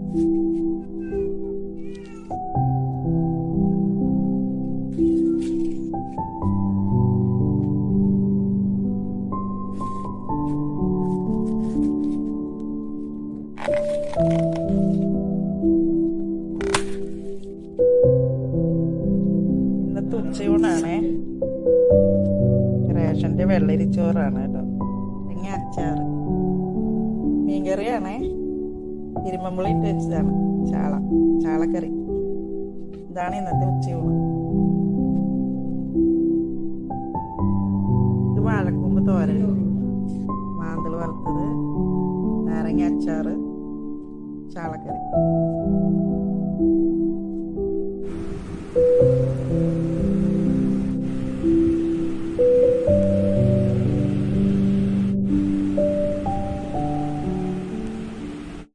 ഇന്നത്തെ ഉച്ചയൂണാണേ. റേഷൻ്റെ വെള്ളരിച്ചോറാണ് കേട്ടോ. പിന്നെ അച്ചാറ്, മീൻകറിയാണേ. ഇരുമ്പമ്പുളി ഇട്ട് വെച്ചതാണ്. ചാളക്കറി. ഇതാണ് ഇന്നത്തെ ഉച്ചയൂണ്. ഇത് വാഴക്കൂമ്പ് തോരൻ, മാന്തൾ വറുത്തത്, നാരങ്ങ അച്ചാറ്, ചാളക്കറി.